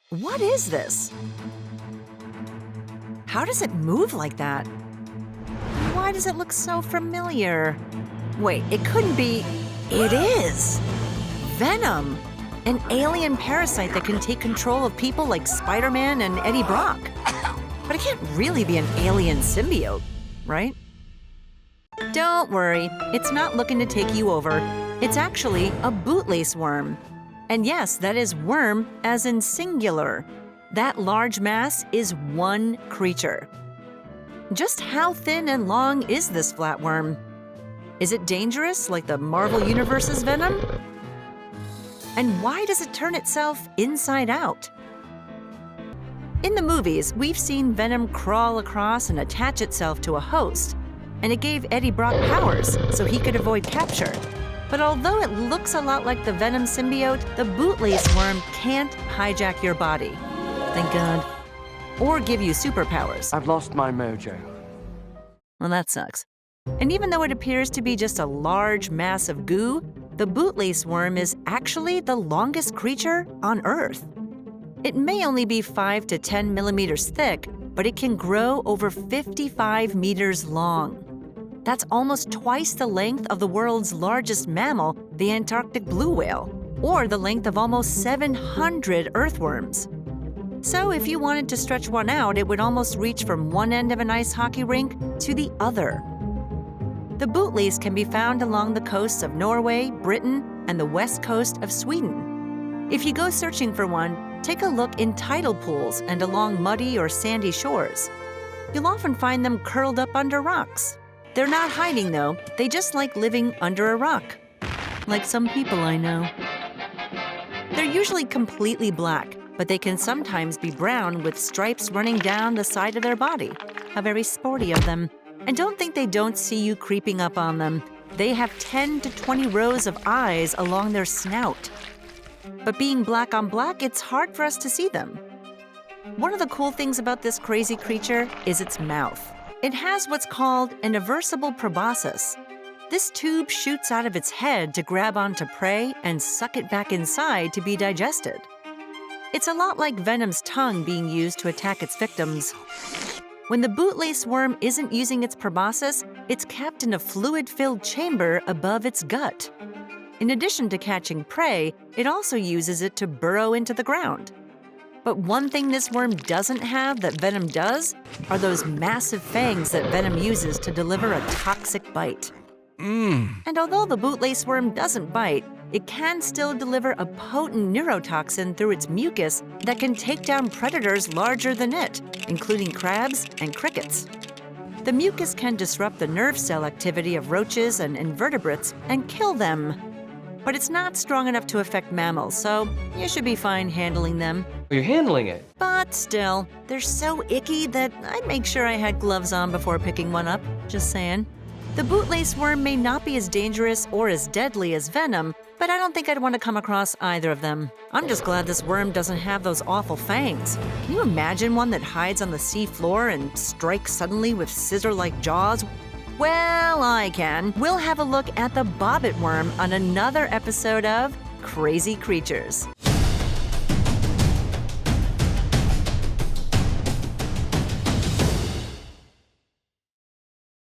What is this? How does it move like that? Why does it look so familiar? Wait, it couldn't be… It is! Venom! An alien parasite that can take control of people like Spider-Man and Eddie Brock. But it can't really be an alien symbiote, right? Don't worry, it's not looking to take you over. It's actually a Bootlace worm. And yes, that is worm as in singular. That large mass is one creature. Just how thin and long is this flatworm? Is it dangerous like the Marvel Universe's Venom? And why does it turn itself inside out? In the movies, we've seen Venom crawl across and attach itself to a host, and it gave Eddie Brock powers so he could avoid capture. But although it looks a lot like the Venom symbiote, the Bootlace worm can't hijack your body. Thank God. Or give you superpowers. I've lost my mojo. Well, that sucks. And even though it appears to be just a large mass of goo, the Bootlace worm is actually the longest creature on Earth. It may only be 5 to 10 millimeters thick, but it can grow over 55 meters long. That's almost twice the length of the world's largest mammal, the Antarctic blue whale, or the length of almost 700 earthworms. So if you wanted to stretch one out, it would almost reach from one end of an ice hockey rink to the other. The Bootlace can be found along the coasts of Norway, Britain, and the west coast of Sweden. If you go searching for one, take a look in tidal pools and along muddy or sandy shores. You'll often find them curled up under rocks. They're not hiding, though. They just like living under a rock. Like some people I know. They're usually completely black, but they can sometimes be brown with stripes running down the side of their body. How very sporty of them. And don't think they don't see you creeping up on them. They have 10 to 20 rows of eyes along their snout. But being black on black, it's hard for us to see them. One of the cool things about this crazy creature is its mouth. It has what's called an Eversible proboscis. This tube shoots out of its head to grab onto prey and suck it back inside to be digested. It's a lot like Venom's tongue being used to attack its victims. When the Bootlace worm isn't using its proboscis, it's kept in a fluid-filled chamber above its gut. In addition to catching prey, it also uses it to burrow into the ground. But one thing this worm doesn't have that Venom does are those massive fangs that Venom uses to deliver a toxic bite. And although the Bootlace worm doesn't bite, it can still deliver a potent neurotoxin through its mucus that can take down predators larger than it, including crabs and crickets. The mucus can disrupt the nerve cell activity of roaches and invertebrates and kill them. But it's not strong enough to affect mammals, so you should be fine handling them. You're handling it. But still, they're so icky that I'd make sure I had gloves on before picking one up, just saying. The Bootlace worm may not be as dangerous or as deadly as Venom, but I don't think I'd want to come across either of them. I'm just glad this worm doesn't have those awful fangs. Can you imagine one that hides on the sea floor and strikes suddenly with scissor-like jaws? Well, I can. We'll have a look at the bobbit worm on another episode of Crazy Creatures.